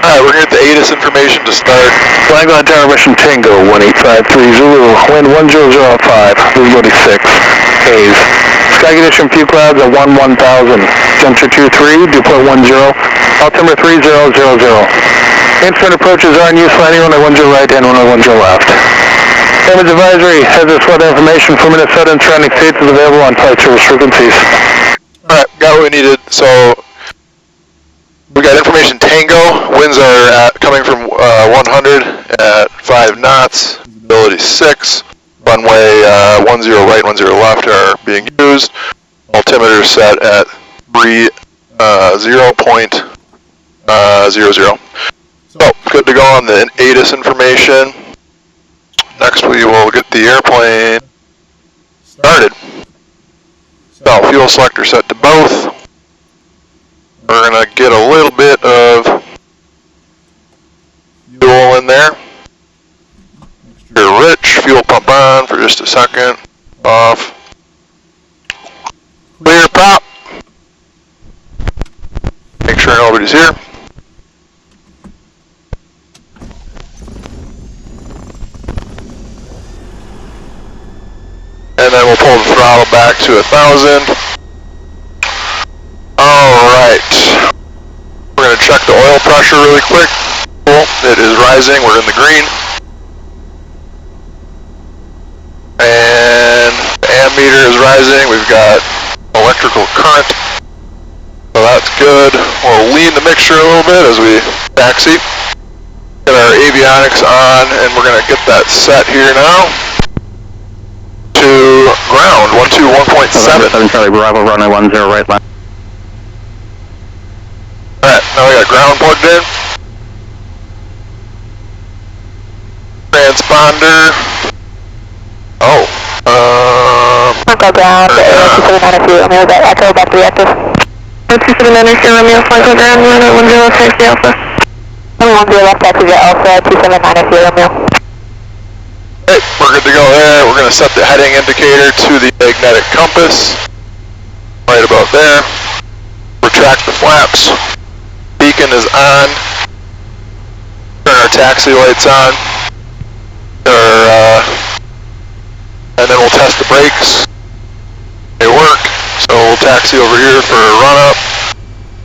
Alright, we're gonna get the ATIS information to start. Flag on tower mission Tango, 1853 Zulu, wind 1005, visibility 6, haze. Sky condition few clouds at 1000, temperature 23, dew point 10, altimeter 3000. Instrument approaches are in use, landing on 10 right and 10 left. Damage advisory, hazardous weather information for Minnesota and surrounding states is available on flight service frequencies. Alright, got what we needed. So we got information Tango, winds are coming from 100 at 5 knots, visibility 6, runway 10 right, 10 left are being used, altimeter set at 0.00. So, good to go on the ATIS information. Next we will get the airplane started. So, fuel selector set to both. We're going to get a little bit of fuel in there. You're rich, fuel pump on for just a second. Off. Clear prop. Make sure nobody's here. And then we'll pull the throttle back to 1000. Alright. We're going to check the oil pressure really quick. Cool. It is rising. We're in the green. And the ammeter is rising. We've got electrical current. So that's good. We'll lean the mixture a little bit as we taxi. Get our avionics on, and we're going to get that set here now. To ground, 121.7. Charlie Bravo, runway 10 right line. Alright, now we got ground plugged in. Transponder. Oh. Echo ground, 279 Romeo, echo back to reactive. 279 Romeo, echo ground, 10 taxi alpha. 10 left taxi alpha, 279 Romeo. Hey, we're good to go there. We're going to set the heading indicator to the magnetic compass. Right about there. Retract the flaps. Beacon is on. Turn our taxi lights on. And then we'll test the brakes. They work. So we'll taxi over here for a run up.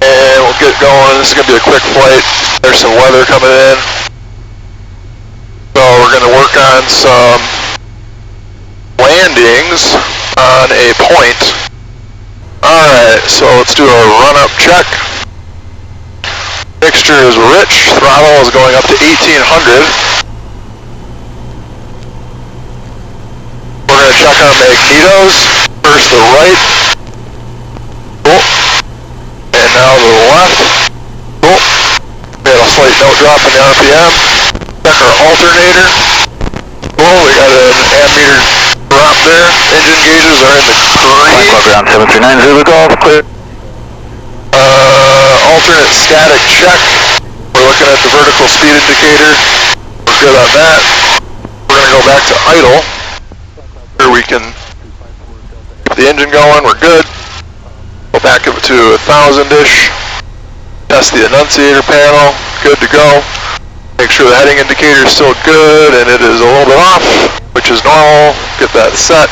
And we'll get going. This is going to be a quick flight. There's some weather coming in. So we're going to work on some landings on a point. Alright, so let's do a run-up check. Mixture is rich. Throttle is going up to 1800. We're going to check our magnetos. First the right. Cool. And now the left. Cool. We had a slight note drop in the RPM. Check our alternator. Cool, we got an ammeter drop there. Engine gauges are in the green. Ground 739 Zulu Golf, clear. Alternate static check. We're looking at the vertical speed indicator. We're good on that. We're going to go back to idle. Here we can get the engine going. We're good. Go back up to 1000-ish. Test the annunciator panel. Good to go. Make sure the heading indicator is still good, and it is a little bit off, which is normal. Get that set.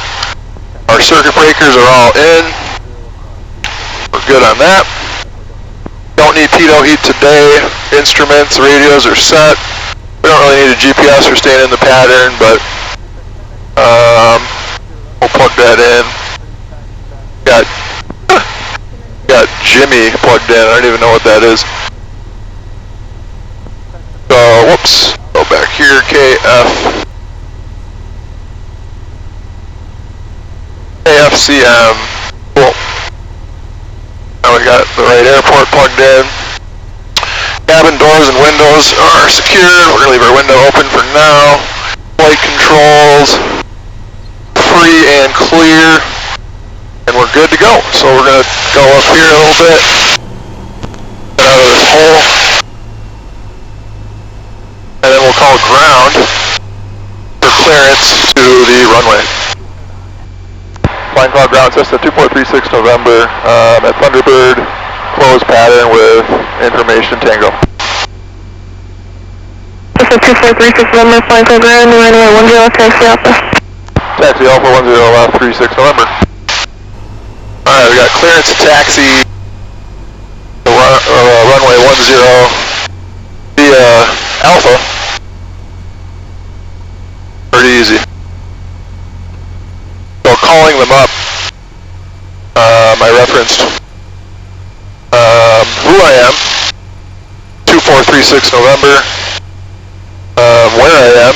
Our circuit breakers are all in. We're good on that. Don't need pitot heat today. Instruments, radios are set. We don't really need a GPS for staying in the pattern, but we'll plug that in. Got Jimmy plugged in. I don't even know what that is. So, whoops, go back here, KFCM, cool. Now we got the right airport plugged in. Cabin doors and windows are secured. We're going to leave our window open for now. Flight controls, free and clear. And we're good to go. So we're going to go up here a little bit. Get out of this hole. And then we'll call ground for clearance to the runway. Flying Cloud Ground Cessna 2.36 November at Thunderbird, closed pattern with information Tango. Cessna 2436 November, flying clear ground, runway 10, taxi Alpha. Taxi Alpha 10 left 36 November. Alright, we got clearance to taxi runway 10 via Alpha. Pretty easy. So calling them up, I referenced who I am, 2436 November, where I am,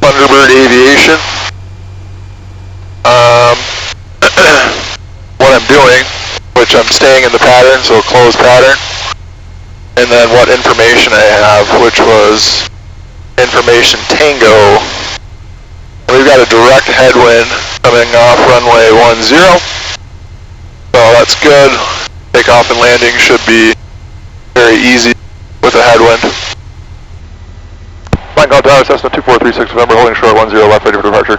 Thunderbird Aviation, what I'm doing, which I'm staying in the pattern, so closed pattern, and then what information I have, which was information Tango. We've got a direct headwind coming off runway 10, so that's good. Takeoff and landing should be very easy with a headwind. Flying Cloud Tower, Cessna 2436 November, holding short 10 left, ready for departure.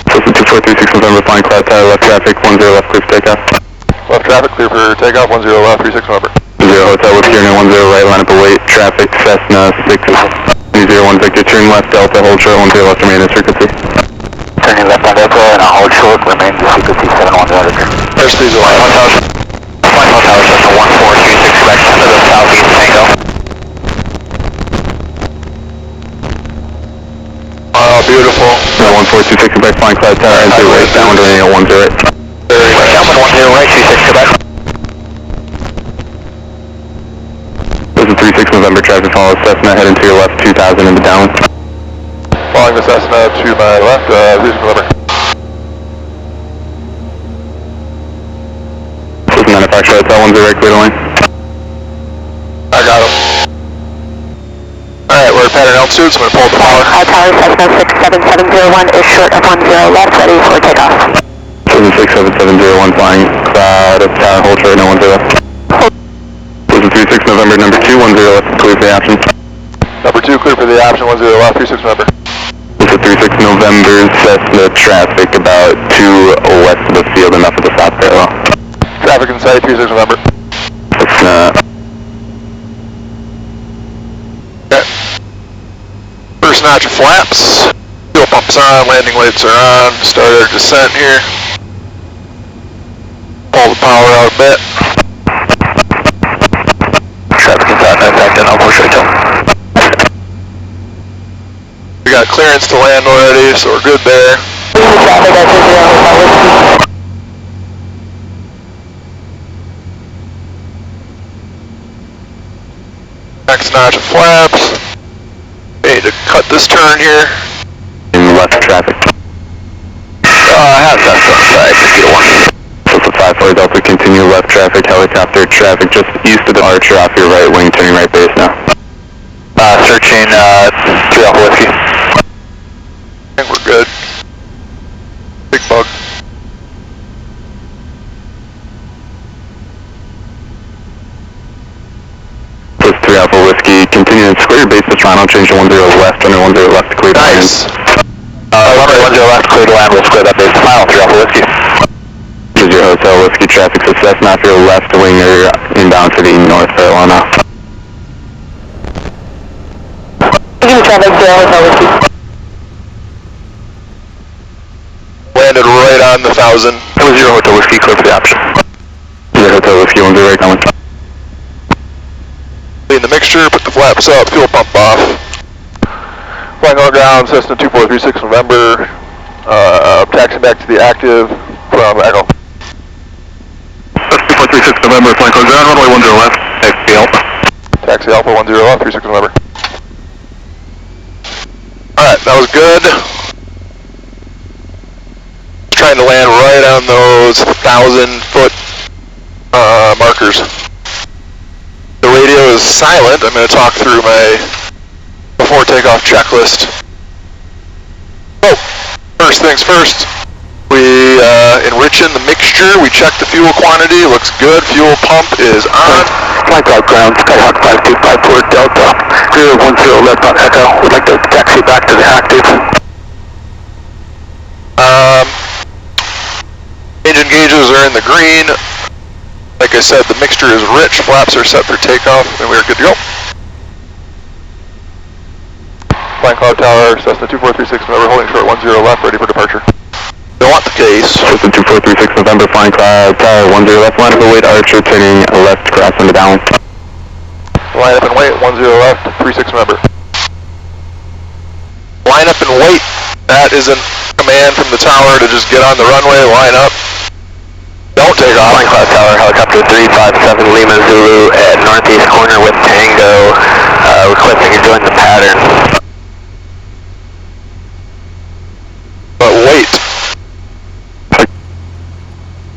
Cessna 2436 November, flying Cloud Tower, left traffic, 10 left, clear for takeoff. Left traffic, clear for takeoff, 10 left, 36 November. 0 Hotel with Kiernan, 10 right, line up await, traffic, Cessna 601 Victor, turn left Delta, hold short, 10 left, remain in frequency. Turning left on Delta and I'll hold short, remain in frequency 710 Victor. Airspace is line. Flying Hotel, Cessna 1436, correct, to the southeast Tango. Oh, beautiful. 1426 Quebec, flying Cloud Tower, enter right, downwind running at 10 right. Very nice. Downwind 10 right, 26 Quebec. This is 36 November, traffic follows Cessna, heading to your left, 2000 in the downwind. Following the Cessna to my left, 36 November. This is manufacturer Hotel, 10 right, clear to lane. I got him. Alright, we're at pattern altitude, so I'm going to pull up the power. Tower Cessna 67701 is short of 10 left, ready for takeoff. 67701 flying Cloud Tower, hold short, no 10 left. This is 36 November, number 2, 10 left, clear for the option. Number 2, clear for the option, 10 left, 36 November. This is 36 November, Cessna traffic about 2 west of the field, enough of the stop parallel. Traffic in sight, 36 November. Cessna. Okay. First notch of flaps. Fuel pumps on, landing lights are on. Start our descent here. Pull the power out a bit. Traffic inside, no effect, and I'll push right till. We got clearance to land already, so we're good there. Traffic at 0 Next notch of flaps. We need to cut this turn here. In left traffic. I have that on the side, 50 to 1. Delta 54 Delta, continue left traffic, helicopter traffic just east of the Archer off your right wing, turning right base now. Searching 3 Alpha Whiskey. I think we're good. Big bug. This 3 Alpha Whiskey, continue to square your base to Toronto, change to 10 left, under 10 left, clear to land. Nice. Runway 10 left, clear to land, we'll square that base to final, 3 Alpha Whiskey. This is your Hotel Whiskey traffic success, now for your left wing or inbound to the North Carolina. Traffic 0 Hotel Whiskey. Landed right on the 1000. It was your Hotel Whiskey, clear for the option. Your Hotel Whiskey, 10 right, coming. Clean the mixture, put the flaps up, fuel pump off. Flying on ground, Cessna 2436 November. Taxiing back to the active from Echo. Cessna 2436 November, flying on ground, runway 10 left, taxi Alpha. Taxi Alpha 10 left, 36 November. Alright, that was good. Trying to land right on those 1,000-foot markers. The radio is silent. I'm going to talk through my before takeoff checklist. Oh, first things first. We enriching the mixture. We check the fuel quantity. Looks good. Fuel pump is on. Flight out ground, Skyhawk 5254 Delta, 010 left on Echo. Would like to taxi back to the active. Engine gauges are in the green. Like I said, the mixture is rich. Flaps are set for takeoff, and we're good to go. Flying Cloud Tower, Cessna 2436 November, holding short 10 left, ready for departure. Don't want the case. Cessna 2436 November, Flying Cloud Tower, 10 left, line up and wait, Archer, turning left, cross into down. Line up and wait, 10 left, 36 November. Line up and wait. That is a command from the tower to just get on the runway, line up. Don't take off. Flying Cloud Tower, helicopter 357 Lima Zulu at northeast corner with Tango, requesting you join the pattern. But wait.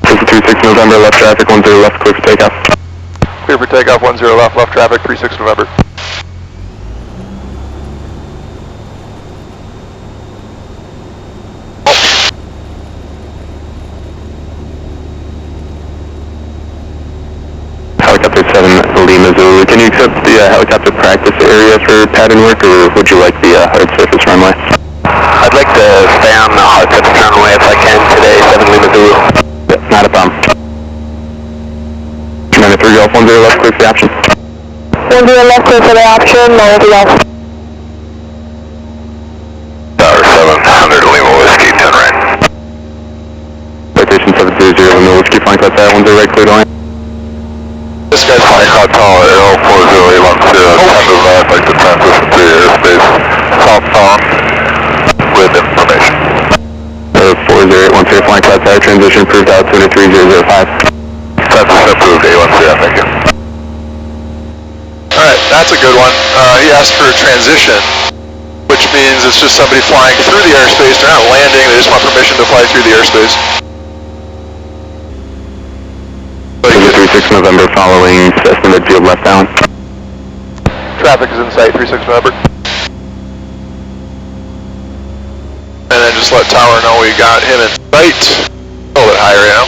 36 November, left traffic, 10 left, clear for takeoff. Clear for takeoff, 10 left, left traffic, 36 November. Helicopter 7 Lima Zulu, can you accept the helicopter practice area for pattern work, or would you like the hard surface runway? I'd like to stay on the hard surface runway if I can today, 7 Lima Zulu. Yeah, not a problem. Commander 3 Golf, 10 left, clear for the option. 10 left, clear for the option, no left. Tower 700 Lima Whiskey, 10 right. Citation 730 Lima Whiskey, Flying Cloud Tower, 10 right, clear to line. This guy's Flying Cloud Tower, Aero 40 left, 10 left, like to transition to airspace, southbound, with information. 40810, Flying Cloud Tower, transition approved out, 23005. Transition approved, A13, thank you. Alright, that's a good one. He asked for a transition, which means it's just somebody flying through the airspace. They're not landing, they just want permission to fly through the airspace. 36 November following Cessna midfield left down. Traffic is in sight, 36 November. And then just let tower know we got him in sight. A little bit higher now.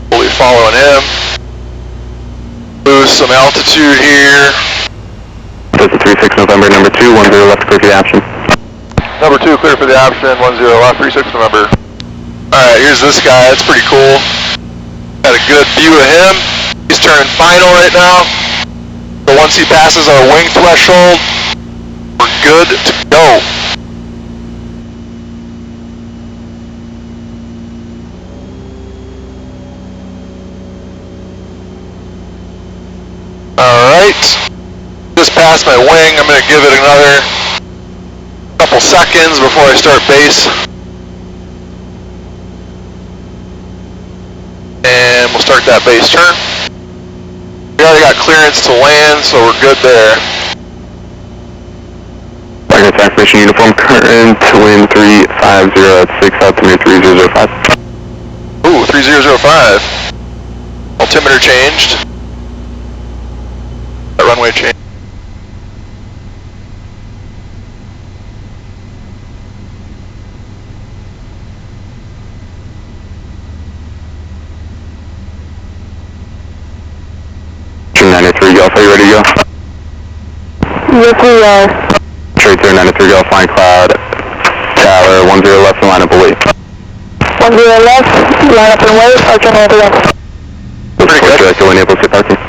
We'll be following him. Lose some altitude here. Cessna 36 November, number 2, 10 left, clear for the option. Number 2, clear for the option, 10 left, 36 November. Alright, here's this guy, that's pretty cool. Got a good view of him. He's turning final right now. But once he passes our wing threshold, we're good to go. Alright. Just passed my wing. I'm going to give it another couple seconds before I start base. And we'll start that base turn. We already got clearance to land, so we're good there. Target attack mission uniform current, wind 350 at 6 altimeter 3005. Ooh, 3005. Altimeter changed. That runway changed. Golf, are you ready to go? Yes, we are. Straight there, 93 Golf, Flying Cloud Tower, 10 left, and line up and wait. 10 left, line up and wait, Archer 90 left. Pretty good. Director, enable to parking.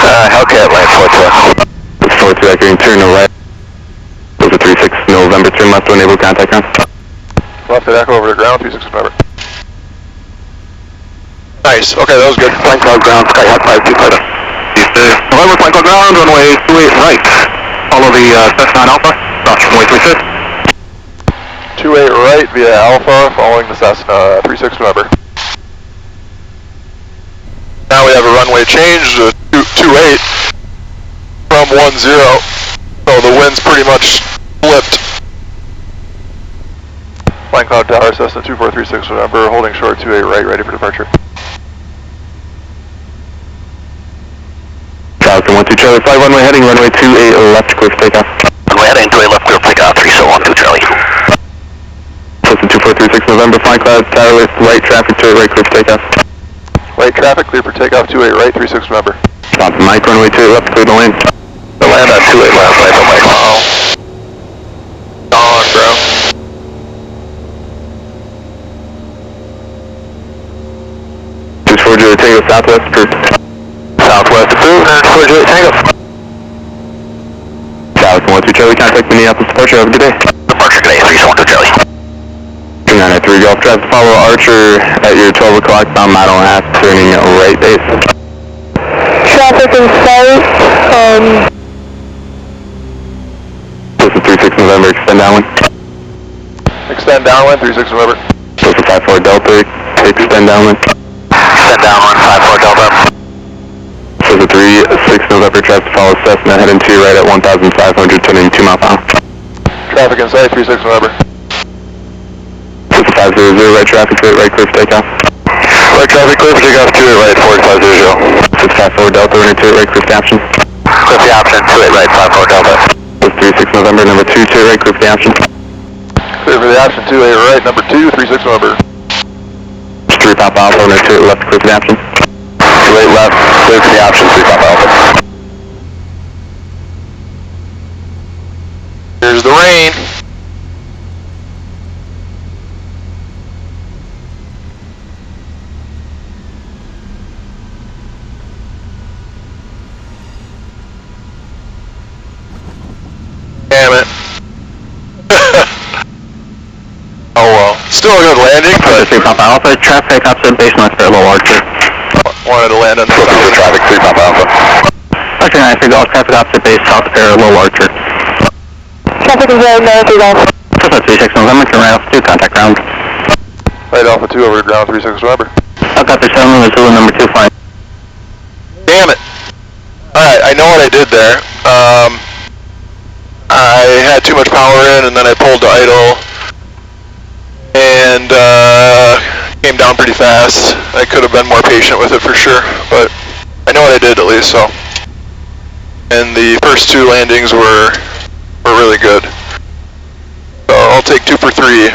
Hellcat, line 42. It's 42, I can turn to right. Those are 36 November, turn left to enable contact ground. Left to echo over to ground, 36 November. Nice, okay, that was good. Flying Cloud ground, Skyhawk 52 Parta. November, Flying Cloud ground, runway 28 right. Follow the Cessna Alpha, cross runway 36. 28 right via Alpha, following the Cessna, 36 November. Now we have a runway change to 28 from 10, so the wind's pretty much flipped. Flying Cloud Tower, Cessna 2436 November, holding short 28 right, ready for departure. Falcon 12 Charlie, 5 runway heading, runway 28 left, clear for takeoff. Runway heading, 28 left, clear for takeoff, 312 Charlie. Cessna 2436 November, Flying Cloud Tower, right traffic, 28 right, clear for takeoff. Right traffic, clear for takeoff, 28 right, 36 November. Stop the mic, runway 28 left, clear to land. The land on 28 left, land on mic. Uh-oh. Gone, bro. Juliet Tango Southwest approved. Southwest approved, and Juliet Tango. Charlie, contact Minneapolis departure, have a good day. Departure today, 312 Charlie. 993 Golf Drive, follow Archer at your 12 o'clock bound mile and a half, turning right base. Traffic in sight, This is 36 November, extend downwind. Extend downwind, 36 November. This is 54 Delta, extend downwind. Extend downwind, 54 Delta. This is 36 November, traffic follow Cessna, heading to your right at 1,500, turning 2 mile per hour. Traffic in sight, 36 November. This is 500, right traffic, right clear for takeoff. Right traffic clear for takeoff, 28 right, 4500. This is 54 Delta, running 28 right, clear for the option. Clear for the option, 28 right, 54 Delta. This is 36 November, number 2, 28 right, clear for the option. Clear for the option, 28 right, number 2, 36 November. 3 Papa Alpha, running 28 left, clear for the option. 28 left, clear for the option, 3 Papa Alpha. Here's the rain. Damn it. Oh well. Still a good landing, but 3 Papa Alpha, traffic opposite base north for a little Archer. wanted to land on the south. Traffic, 3 Papa Alpha. Archer 93 Golf, traffic opposite base south parallel Archer. traffic is very north, you guys. This is 36 November, turn right off 2, contact ground. Right Alpha 2 over to ground, 36 November. I've got the 7 Zulu number 2 flying. Damn it. Alright, I know what I did there. I had too much power in and then I pulled to idle and came down pretty fast. I could have been more patient with it for sure, but I know what I did at least, so. And the first 2 landings were really good. So I'll take 2 for 3.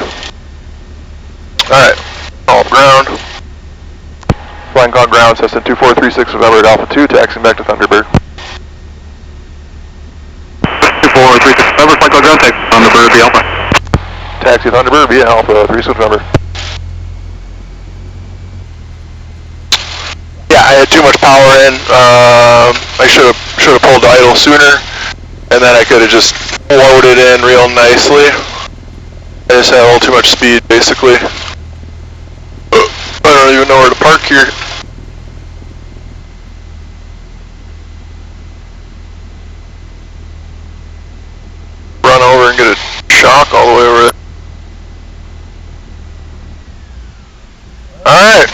Alright, off ground. Flying on ground, Cessna 2436 November at Alpha 2, taxiing back to Thunderbird. 2436 November, flight call ground, taxi Thunderbird via Alpha. Taxi Thunderbird via Alpha 36 November. Yeah, I had too much power in. I should have pulled to idle sooner, and then I could have just loaded in real nicely. I just had a little too much speed, basically. I don't even know where to park here. Run over and get a shock all the way over there. Alright.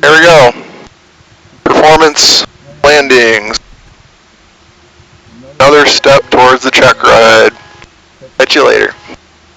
There we go. Performance landings. Another step towards the check ride. Catch you later.